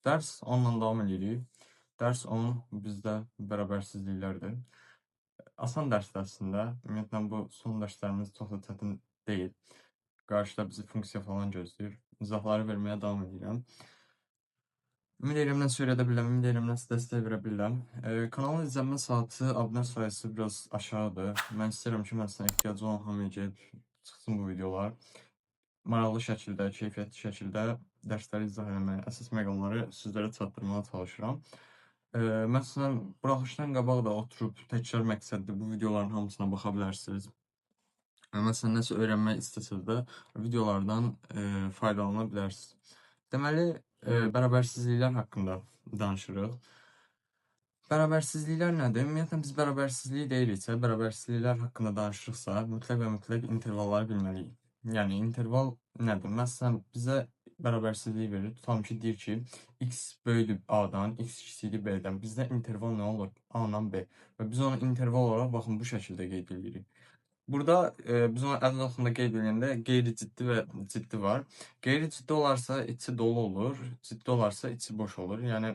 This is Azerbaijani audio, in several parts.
Dərs 10-la davam edirik. Dərs 10 bizdə bərabərsizliklərdir. Asan dərsdir əslində. Ümumiyyətlə bu son dərslərimiz çox da çətin deyil. Qarşıda bizi funksiya falan gözləyir. İzahları verməyə davam edirəm. Ümid edirəm nəsə öyrədə bilirəm, ümid edirəm nəsə dəstək verə bilirəm. Kanalın izlənmə saatı, abunə sayısı biraz aşağıdır. Mən istəyirəm ki, məsələn, ehtiyacı olan hamıya gedib çıxsın bu videolar. Maraqlı şəkildə, keyfiyyətli şəkildə dərsləri izah eləməyə, əsas məqamları sizlərə çatdırmağa çalışıram. Məsələn, buraxılışdan qabaq da oturub təkrar məqsədli bu videoların hamısına baxa bilərsiniz. Məsələn, nəsə öyrənmək istəsəz də videolardan faydalana bilərsiniz. Deməli, bərabərsizliklər haqqında danışırıq. Bərabərsizliklər nədir? Ümumiyyətlə, biz bərabərsizliyi deyiriksə, bərabərsizliklər haqqında danışırıqsa, mütləq və mütləq intervalları bilməliyik. Yəni, interval nədir? Məsələn, bizə bərabərsizliyi verir. Tutalım ki, deyir ki, x böyükdür A-dan, x kiçikdir B-dən. Bizdə interval nə olur? A-dan B. Və biz onu interval olaraq, baxın, bu şəkildə qeyd edirik. Burada biz onu ədəd oxunda qeyd edəndə qeyri-ciddi və ciddi var. Qeyri-ciddi olarsa içi dolu olur, ciddi olarsa içi boş olur. Yəni,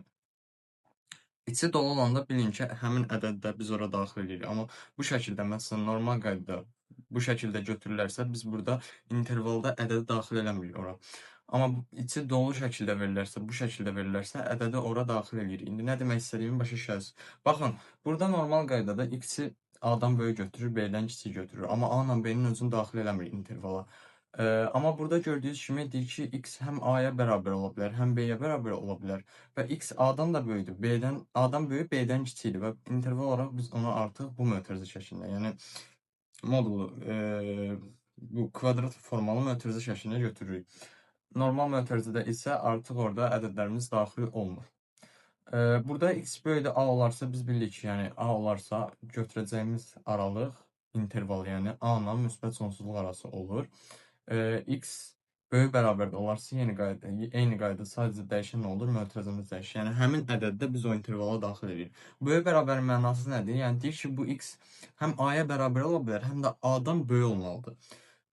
içi dolu olanda bilin ki, həmin ədədi də biz ora daxil edirik. Amma bu şəkildə, məsələn, normal qaydada bu şəkildə götürülərsə, biz burada intervalda ədədi daxil eləmirik ora. Amma içi dolu şəkildə verilərsə, bu şəkildə verilərsə, ədədi ora daxil edirik. İndi nə demək istədiyimi başa düşərsiniz. Baxın, burada normal qaydada x-i A-dan böyük götürür, B-dən kiçik götürür. Amma A-la B-nin özünü daxil eləmir intervala. Amma burada gördüyünüz kimi deyir ki, x həm A-ya bərabər ola bilər, həm B-yə bərabər ola bilər. Və x A-dan da böyükdür, A-dan böyük, B-dən kiçikdir. Və interval olaraq biz onu artıq bu mötərizə şəklində, yəni modulu, bu kvadrat formalı mötərizə şəklində götürürük. Normal mötərizədə isə artıq orada ədədlərimiz daxil olmur. Burada x böyükdə A olarsa biz bilirik ki, yəni A olarsa götürəcəyimiz aralıq interval, yəni A ilə müsbət sonsuzluq arası olur. X böyük bərabərdə olarsa eyni qayda sadəcə dəyişən nə olur? Mötərizəmiz dəyişir. Yəni həmin ədəddə biz o intervala daxil edirik. Böyük bərabərin mənası nədir? Yəni deyir ki, bu x həm A-ya bərabər ola bilər, həm də A-dan böyük olmalıdır.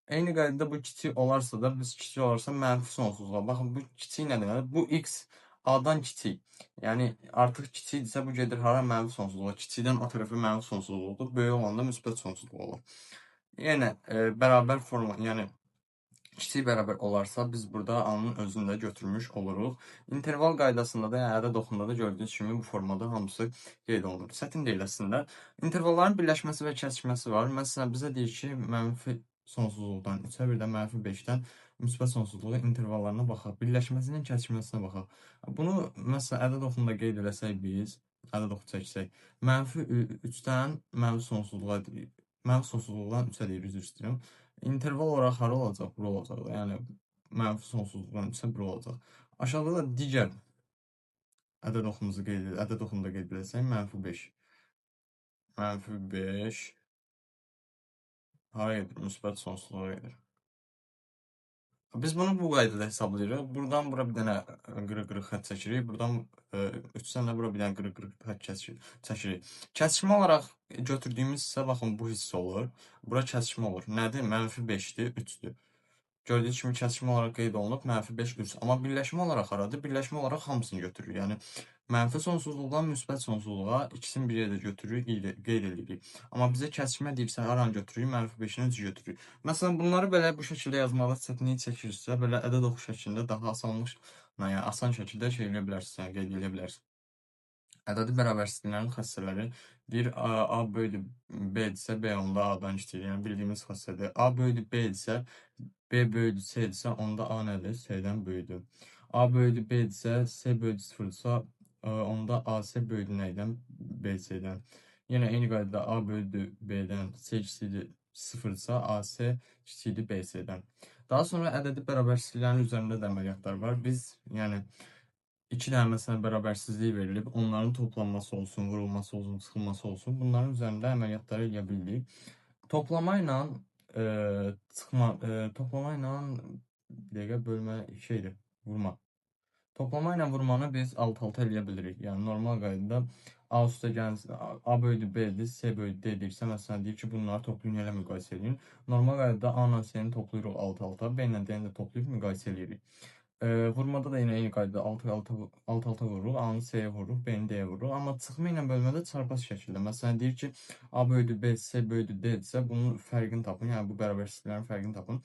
Eyni qaydada bu kiçik olarsa da biz kiçik olarsa mənfi sonsuzluğa. Baxın, bu kiçik nə deməkdir? Bu x A-dan kiçik. Yəni artıq kiçikdirsə bu gedir hara? Mənfi sonsuzluğa. Kiçikdən o tərəfə mənfi sonsuzluqdur. Böyük olanda müsbət sonsuzluq olur. Yenə bərabər forma, yəni kiçik bərabər olarsa biz burada A-nın özünü də götürmüş oluruq. İnterval qaydasında da, yəni ədəd oxunda da gördüyünüz kimi bu formada hamısı qeyd olunur. Çətin deyil əslində. İntervalların birləşməsi və kəsişməsi var. Məsələn, bizə deyir ki, mənfi sonsuzluqdan 3-ə, bir də mənfi 5-dən müsbət sonsuzluğu intervallarına baxaq. Birləşməsinin kəsişməsinə baxaq. Bunu məsələn ədəd oxunda qeyd eləsək biz, ədəd oxu çəksək, mənfi 3-dən mənfi sonsuzluqdan 3-ə deyir, üzr istəyirəm. İnterval olaraq hara olacaq? Bura olacaq da. Yəni mənfi sonsuzluqdan 3-ə bura olacaq. Aşağıda da digər ədəd oxumuzu ədəd oxunu da qeyd eləsək, mənfi 5. Mənfi 5 hara gedir? Müsbət sonsuzluğa gedir. Biz bunu bu qaydada hesablayırıq. Buradan bura bir dənə qırıq-qırıq xətt çəkirik. Buradan 3-dən də bura bir dənə qırıq-qırıq xətt çəkirik. Kəsişmə olaraq götürdüyümüz isə baxın bu hissə olur. Bura kəsişmə olur. Nədir? Mənfi 5-dir, 3-dür. Gördüyünüz kimi kəsişmə olaraq qeyd olunub, mənfi 5, 3. Amma birləşmə olaraq haradır? Birləşmə olaraq hamısını götürürük. Yəni mənfi sonsuzluqdan müsbət sonsuzluğa ikisini bir yerdə götürürük, qeyd edirik. Amma bizə kəsişmə deyirsə, haranı götürürük? Mənfi 5-ini 3 götürürük. Məsələn, bunları belə bu şəkildə yazmaqda çətinlik çəkirsə, belə ədəd oxu şəklində daha asanlıqla, yəni asan şəkildə şey eləyə bilərsiniz, yəni qeyd eləyə bilərsiniz. Ədədi bərabərsizliklərin xassələri deyir, A böyükdür B-dirsə, B onda A-dan kiçikdir. Yəni bildiyimiz xassədir. A böyükdür B-dirsə, B böyükdür C-dirsə, onda A nədir? C-dən böyükdür. A böyükdür B-dirsə, C böyükdür 0-dırsa, onda AC böyükdür nəydən? BC-dən. Yenə eyni qaydada A böyükdür B-dən, C kiçikdir 0-dırsa, AC kiçikdir BC-dən. Daha sonra ədədi bərabərsizliklərin üzərində də əməliyyatlar var. Biz, yəni, 2 dənə məsələn bərabərsizlik verilib, onların toplanması olsun, vurulması olsun, çıxılması olsun. Bunların üzərində əməliyyatları eləyə bildik. Toplama ilə toplama ilə bir dəqiqə bölmə şeydir, vurma. Toplama ilə vurmanı biz alt-alta eləyə bilirik. Yəni normal qaydada A üstə gəlsin, A böyükdür B-dir, C böyükdür D deyirsə, məsələn deyir ki, bunları toplayın elə müqayisə edin. Normal qaydada A ilə C-ni toplayırıq alt-alta, B ilə D-ni də toplayıb müqayisə edirik. Vurmada da yine eyni qaydada 6-6 vururuq. A-nı C-yə vururuq, B-ni D-yə vururuq. Amma çıxma ilə bölmədə çarpaz şəkildə. Məsələn, deyir ki, A bölüdü B, C bölüdü D-dirsə, bunun fərqini tapın. Yəni, bu bərabərsizliklərin fərqini tapın.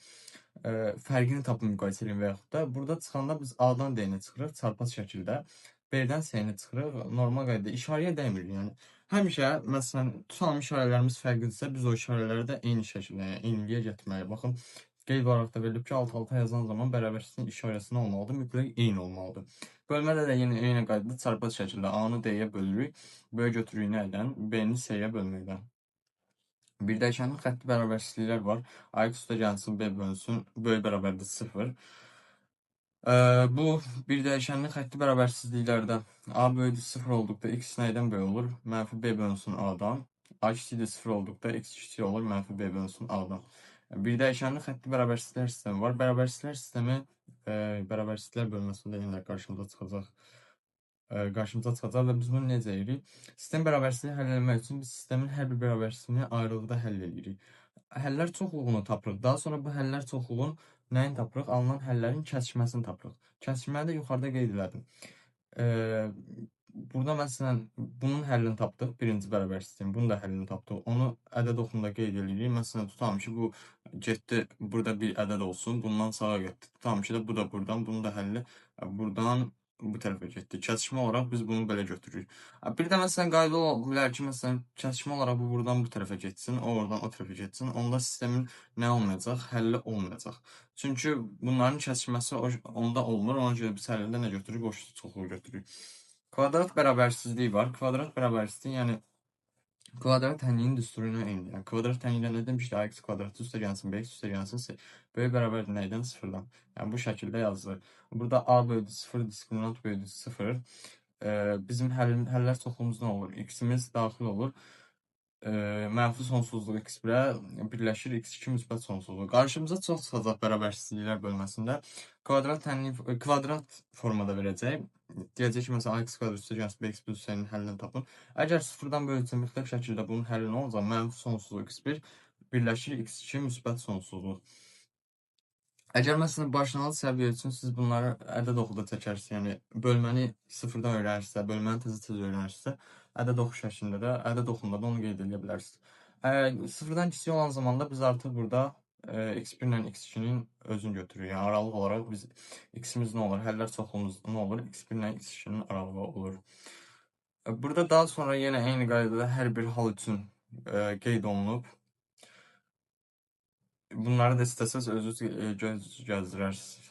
Fərqini tapın müqayisə edin və yaxud da burada çıxanda biz A-dan D-ni çıxırıq çarpaz şəkildə. B-dən C-ni çıxırıq. Normal qaydada işarəyə dəymir. Yəni, həmişə, məsələn, tutalım işarələrimiz fərqlidirsə, biz o işarələri də eyni şəkildə, yəni eyniliyə gətirməliyik. Baxın, qeyd olaraq da verilib ki, alt-alta yazan zaman bərabərsizliyin işarəsi nə olmalıdır? Mütləq eyni olmalıdır. Bölmədə də yenə eyni qaydada çarpaz şəkildə A-nı D-yə bölürük. B götürürük nədən? B-ni C-yə bölməkdən. Bir dəyişənin xətti bərabərsizliklər var. A-x üstə gəlsin, B bölünsün, böyük bərabərdir 0. Bu bir dəyişənin xətti bərabərsizliklərdə A böyüdür 0 olduqda x nədən böyük olur? Mənfi B bölünsün A-dan. A kiçikdir 0 olduqda x kiçik olur, mənfi B bölünsün A-dan. Bir dəyişənin xətti bərabərsizliklər sistemi var. Bərabərsizliklər sistemi bərabərsizliklər bölməsində yenə qarşımıza çıxacaq. Və biz bunu necə edirik? Sistem bərabərsizliyi həll etmək üçün biz sistemin hər bir bərabərsizliyini ayrılıqda həll edirik. Həllər çoxluğunu tapırıq. Daha sonra bu həllər çoxluğun nəyin tapırıq? Alınan həllərin kəsişməsini tapırıq. Kəsişməni də yuxarıda qeyd elədim. Burada məsələn, bunun həllini tapdıq, birinci bərabərsizliyin, bunun da həllini tapdıq. Onu ədəd oxunda qeyd edirik. Məsələn, tutalım ki, bu getdi, burada bir ədəd olsun, bundan sağa getdi. Tutalım ki, bu da buradan, bunun da həlli buradan bu tərəfə getdi. Kəsişmə olaraq biz bunu belə götürürük. Bir də məsələn, qayda ola bilər ki, məsələn, kəsişmə olaraq bu buradan bu tərəfə getsin, o oradan o tərəfə getsin. Onda sistemin nə olmayacaq? Həlli olmayacaq. Çünki bunların kəsişməsi onda olmur. Ona görə biz həllində nə götürürük? Boş çoxluğu götürürük. Kvadrat bərabərsizliyi var. Kvadrat bərabərsizliyi, yəni kvadrat tənliyin düsturu ilə eynidir. Yəni, kvadrat tənliyi nə demiş ki, ax kvadratı üstə gəlsin, bx üstə gəlsin, c. Böyük bərabərdir nədən? 0-dan. Yəni, bu şəkildə yazılır. Burada a bölüdü 0, diskriminant bölüdü 0. Bizim həllər çoxluğumuz nə olur? X-imiz daxil olur. Mənfi sonsuzluq x1-ə birləşir x2 müsbət sonsuzluq. Qarşımıza çox çıxacaq bərabərsizliklər bölməsində. Kvadrat formada verəcək. Deyəcək ki, məsələn, ax kvadrat üstə gəlsin, bx plus c-nin həllini tapın. Əgər 0-dan bölünsə mütləq şəkildə bunun həlli nə olacaq? Mənfi sonsuzluq x1 birləşir x2 müsbət sonsuzluq. Əgər məsələn, başlanğıc səviyyə üçün siz bunları ədəd oxuda çəkərsiniz, yəni bölməni 0-dan öyrənirsə, bölməni tez öyrənirsə, ədəd oxu şəklində də, ədəd oxunda da onu qeyd edə bilərsiniz. 0-dan kiçik olan zamanda biz artıq burada x1 ilə x2-nin özünü götürürük. Yəni aralıq olaraq biz x-imiz nə olur? Həllər çoxluğumuz nə olur? x1 ilə x2-nin aralığı olur. Burada daha sonra yenə eyni qaydada hər bir hal üçün qeyd olunub. Bunları da istəsəz özünüz gəzdirərsiniz.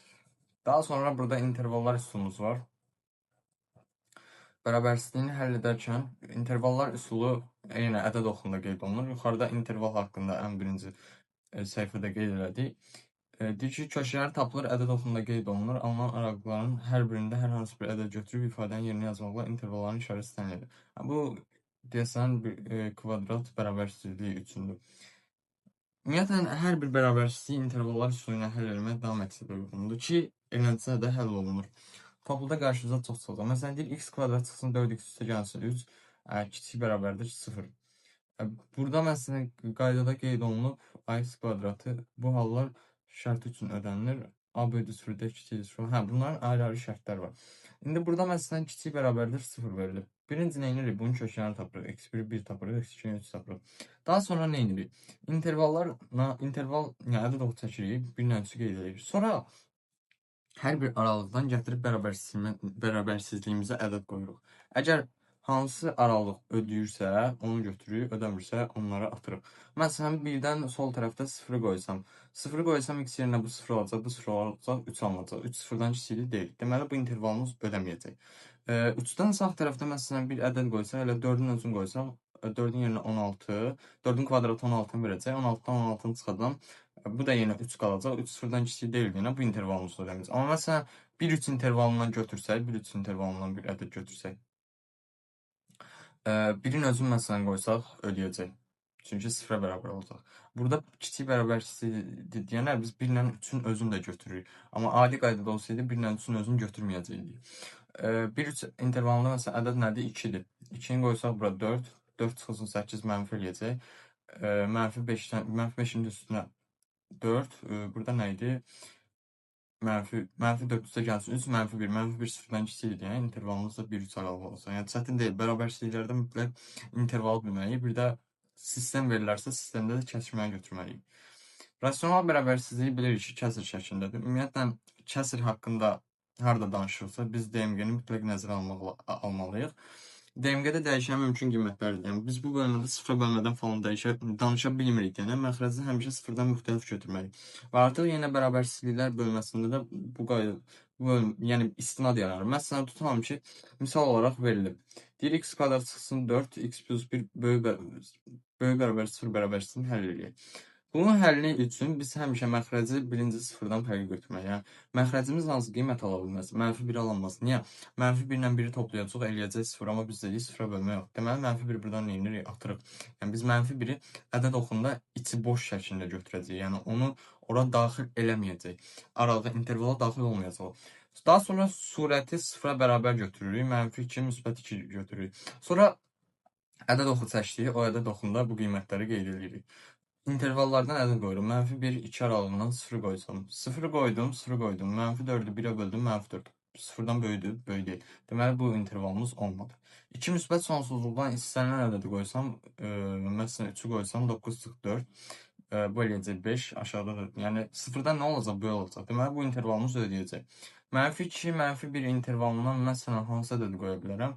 Daha sonra burada intervallar üsulumuz var. Bərabərsizliyini həll edərkən intervallar üsulu yenə ədəd oxunda qeyd olunur. Yuxarıda interval haqqında ən birinci səhifədə qeyd elədik. Deyir ki, köşələri tapılır, ədəd oxunda qeyd olunur. Alınan aralıqların hər birində hər hansı bir ədəd götürüb ifadənin yerinə yazmaqla intervalların işarəsi təyin edilir. Bu, deyəsən, kvadrat bərabərsizliyi üçündür. Ümumiyyətlə, hər bir bərabərsizliyi intervallar üsulu ilə həll etmək daha məqsədə uyğundur ki, eləcə də həll olunur. Topluda qarşınıza çox çıxacaq. Məsələn, deyir, x kvadrat çıxsın 4x üstə gəlsin 3, kiçik bərabərdir 0. Burada məsələn, qaydada qeyd olunub, ax kvadratı bu hallar şərti üçün ödənilir. A bölüdü 0-də kiçikdir 0. Bunların ayrı-ayrı şərtlər var. İndi burada məsələn, kiçik bərabərdir 0 verilir. Birinci nə edirik? Bunun köklərini tapırıq. X1'i 1 tapırıq, X2'ni 3 tapırıq. Daha sonra nə edirik? İnterval, yəni ədəd oxu çəkirik, bir ilə 3-ü qeyd edirik. Sonra hər bir aralıqdan gətirib bərabərsizliyimizə ədəd qoyuruq. Əgər hansı aralıq ödəyirsə, onu götürürük, ödəmirsə, onları atırıq. Məsələn, birdən sol tərəfdə 0-ı qoysam. 0-ı qoysam, x yerinə bu 0 olacaq, bu 0 olacaq, 3 alınacaq. 3 0-dan kiçikdir deyil. Deməli, bu intervalımız ödəməyəcək. 3-dən sağ tərəfdə məsələn bir ədəd qoysaq, elə 4-ün özünü qoysaq, 4-ün yerinə 16, 4-ün kvadratı 16-ını verəcək, 16-dan 16-ını çıxadan, bu da yenə 3 qalacaq, 3 0-dan kiçik deyil yenə, bu intervalımız ödəməyəcək. Amma məsələn, 1-3 intervalından götürsək, 1-3 intervalından bir ədəd götürsək, 1-in özünü məsələn qoysaq, ödəyəcək. Çünki 0-a bərabər olacaq. Burada kiçik bərabərsizlik deyənlər biz 1 ilə 3-ün özünü də götürürük. Amma adi qaydada olsaydı 1 ilə 3-ün özünü götürməyəcəkdik. 1-3 intervalında məsələn ədəd nədir? 2-dir. 2-ni qoysaq bura 4. 4 çıxılsın 8 mənfi eləyəcək. Mənfi 5-in üstünə 4. Burada nə idi? -4 üstə gəlsin 3, -1, -1 sıfırdan kiçikdir. Yəni intervalımız da 1-3 aralığı olsun. Yəni çətin deyil. Bərabərsizliklərdə mütləq interval bilməliyik. Bir də sistem verilərsə, sistemdə də kəskinməyi götürməliyik. Rasional bərabərsizliyi bilirik ki, kəsr şəklindədir. Ümumiyyətlə, kəsr haqqında harda danışırıqsa, biz DMG-ni mütləq nəzərə almalıyıq. DMG-də dəyişən mümkün qiymətlərdir. Yəni, biz bu bölmədə sıfıra bölmədən falan danışa bilmirik. Yəni, məxrəci həmişə sıfırdan müxtəlif götürməliyik. Və artıq yenə bərabərsizliklər bölməsində də bu qayda, yəni istinad yaranır. Məsələn, tutalım ki, misal olaraq verilib. Deyir, x kvadrat çıxsın 4, x plus 1 böyük bərabər 0 bərabərsizliyini həll edək. Bunun həlli üçün biz həmişə məxrəci birinci sıfırdan fərqli götürməliyik. Yəni məxrəcimiz hansı qiymət ala bilməz? -1 alanmaz. Niyə? -1 ilə 1-i toplayacaq, eləyəcək 0, amma biz dedik sıfıra bölmə yox. Deməli -1 burdan nə edirik? Atırıq. Yəni biz -1-i ədəd oxunda içi boş şəklində götürəcəyik. Yəni onu ora daxil eləməyəcək. Aralıda intervala daxil olmayacaq. Daha sonra surəti sıfıra bərabər götürürük. -2, -2 götürürük. Sonra ədəd oxu çəkdik. O ədəd oxunda bu qiymətləri qeyd edirik. İntervallardan ədəd qoyuram. -1, 2 aralığından 0 qoysam. 0 qoydum, 0 qoydum. -4-ü 1-ə böldüm, -4. Sıfırdan böyüdür, böyük deyil. Deməli, bu intervalımız olmadı. 2 müsbət sonsuzluqdan istənilən ədədi qoysam, məsələn 3-ü qoysam 9 çıx 4. Bu eləyəcək 5, aşağıda da. Yəni, sıfırdan nə olacaq? Böyük olacaq. Deməli, bu intervalımız ödəyəcək. -2, -1 intervalından məsələn hansı ədədi qoya bilərəm?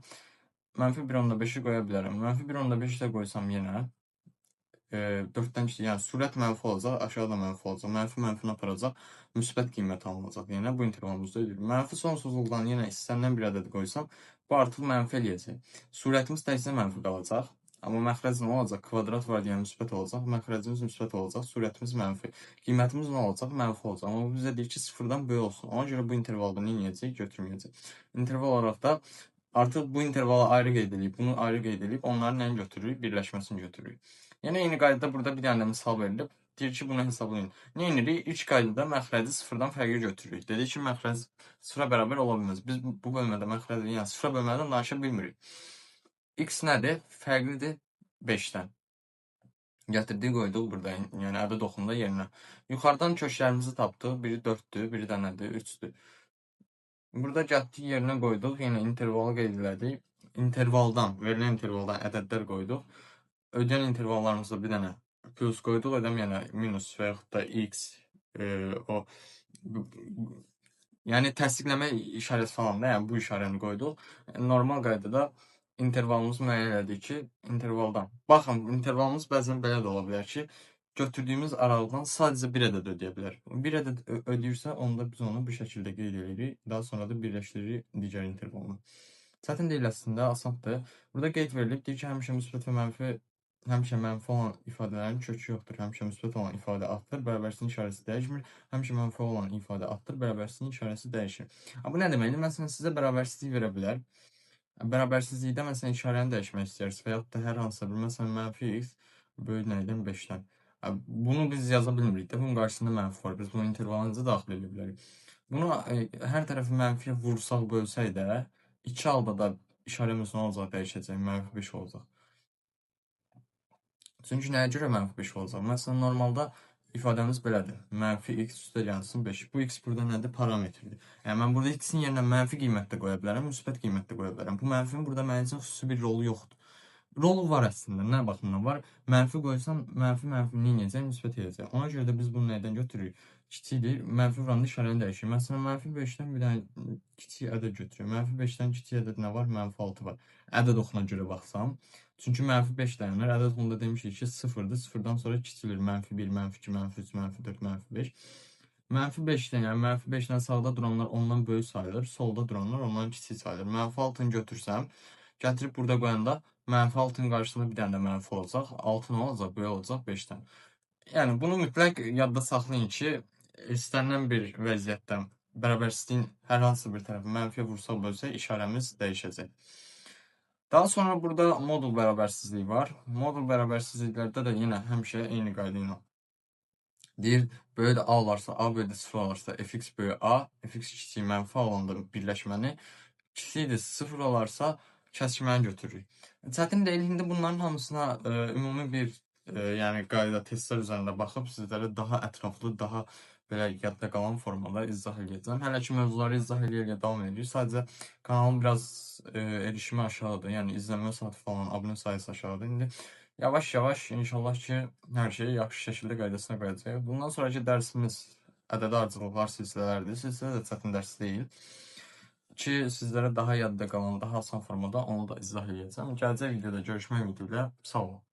-1,5-i qoya bilərəm. -1,5-i də qoysam yenə 4-dən kiçik, yəni sürət mənfi olacaq, aşağıda mənfi olacaq. Mənfi aparacaq, müsbət qiymət alınacaq. Yəni bu intervalımızda ödəyir. Mənfi sonsuzluqdan yenə istənilən bir ədəd qoysam, bu artıq mənfi eləyəcək. Surətimiz təkcə mənfi qalacaq. Amma məxrəc nə olacaq? Kvadrat var deyən müsbət olacaq. Məxrəcimiz müsbət olacaq. Surətimiz mənfi. Qiymətimiz nə olacaq? Mənfi olacaq. Amma bizə deyir ki, sıfırdan böyük olsun. Ona görə bu intervalda nə edəcək? Götürməyəcək. İnterval olaraq da artıq bu intervalı ayrı qeyd edib, bunu ayrı qeyd edib, onların nəni götürürük? Birləşməsini götürürük. Yəni eyni qaydada burada bir dənə də misal verilib. Deyir ki, bunu hesablayın. Nə edirik? İlk qaydada məxrəci sıfırdan fərqli götürürük. Dedik ki, məxrəc sıfıra bərabər ola bilməz. Biz bu bölmədə məxrəci, yəni sıfıra bölmədən danışa bilmirik. X nədir? Fərqlidir 5-dən. Gətirdik, qoyduq burada, yəni ədəd oxunda yerinə. Yuxarıdan köklərimizi tapdıq. Biri 4-dür, biri də nədir? 3-dür. Burada gəldik yerinə qoyduq, yenə intervalı qeyd elədik. İntervaldan, verilən intervaldan ədədlər qoyduq. Ödəyən intervallarımızda bir dənə plus qoyduq, ödəm yenə minus və yaxud da x, yəni təsdiqləmə işarəsi falan da, yəni bu işarəni qoyduq. Normal qaydada intervalımızı müəyyən elədik ki, intervaldan. Baxın, intervalımız bəzən belə də ola bilər ki, götürdüyümüz aralıqdan sadəcə bir ədəd ödəyə bilər. Bir ədəd ödəyirsə, onda biz onu bu şəkildə qeyd edirik. Daha sonra da birləşdiririk digər intervalla. Çətin deyil əslində, asandır. Burada qeyd verilib, deyir ki, həmişə mənfi olan ifadələrin kökü yoxdur. Həmişə müsbət olan ifadə addır, bərabərsizliyin işarəsi dəyişmir. Həmişə mənfi olan ifadə addır, bərabərsizliyin işarəsi dəyişir. Bu nə deməkdir? Məsələn, sizə bərabərsizlik verə bilər. Bərabərsizlikdə məsələn işarəni dəyişmək istəyirsiniz və yaxud da hər hansısa bir, məsələn, -x böyük nədən 5-dən. Bunu biz yaza bilmirik də, bunun qarşısında mənfi var. Biz bunu intervalınca daxil edə bilərik. Bunu hər tərəfi mənfiyə vursaq, bölsək də, 2 halda da işarəmiz nə olacaq? Dəyişəcək, -5 olacaq. Çünki nəyə görə -5 olacaq? Məsələn, normalda ifadəmiz belədir. -x üstə gəlsin 5. Bu x burada nədir? Parametrdir. Yəni, mən burada x-in yerinə mənfi qiymət də qoya bilərəm, müsbət qiymət də qoya bilərəm. Bu mənfinin burada mənim üçün xüsusi bir rolu yoxdur. Rolu var əslində. Nə baxımdan var? Mənfi qoysam, mənfi nə edəcək? Müsbət edəcək. Ona görə də biz bunu nədən götürürük? Kiçikdir. Mənfi vuranda işarəni dəyişir. Məsələn, -5-dən bir dənə kiçik ədəd götürürük. -5-dən kiçik ədəd nə var? -6 var. Ədəd oxuna görə baxsam. Çünki -5 dayanır. Ədəd oxunda demişik ki, 0-dır. 0-dan sonra kiçilir. -1, -2, -3, -4, -5. -5-dən, yəni -5-dən sağda duranlar ondan böyük sayılır. Solda duranlar ondan kiçik sayılır. -6-nı götürsəm, gətirib burada qoyanda -6-nın qarşısında bir dənə də mənfi olacaq. 6 nə olacaq? Böyük olacaq 5-dən. Yəni, bunu mütləq yadda saxlayın ki, istənilən bir vəziyyətdə bərabərsizliyin hər hansı bir tərəfi mənfiyə vursaq, bölsək, işarəmiz dəyişəcək. Daha sonra burada modul bərabərsizliyi var. Modul bərabərsizliklərdə də yenə həmişə eyni qayda ilə deyir, böyük A olarsa, A böyük 0 olarsa, fx böyük A, fx kiçik mənfi olanda birləşməni, kiçikdir 0 olarsa, kəskinməni götürürük. Çətin deyil, indi bunların hamısına ümumi bir yəni qayda, testlər üzərində baxıb sizlərə daha ətraflı, daha belə yadda qalan formada izah edəcəm. Hələ ki mövzuları izah eləyə davam edirik. Sadəcə kanalım biraz erişimi aşağıdır. Yəni izlənmə saatı falan, abunə sayısı aşağıdır. İndi yavaş-yavaş inşallah ki hər şey yaxşı şəkildə qaydasına qayıdacaq. Bundan sonraki dərsimiz ədədi ardıcıllıqlar silsilələrdir. Silsilə də çətin dərs deyil. Ki sizlərə daha yadda qalan, daha asan formada onu da izah edəcəm. Gələcək videoda görüşmək ümidi ilə sağ olun.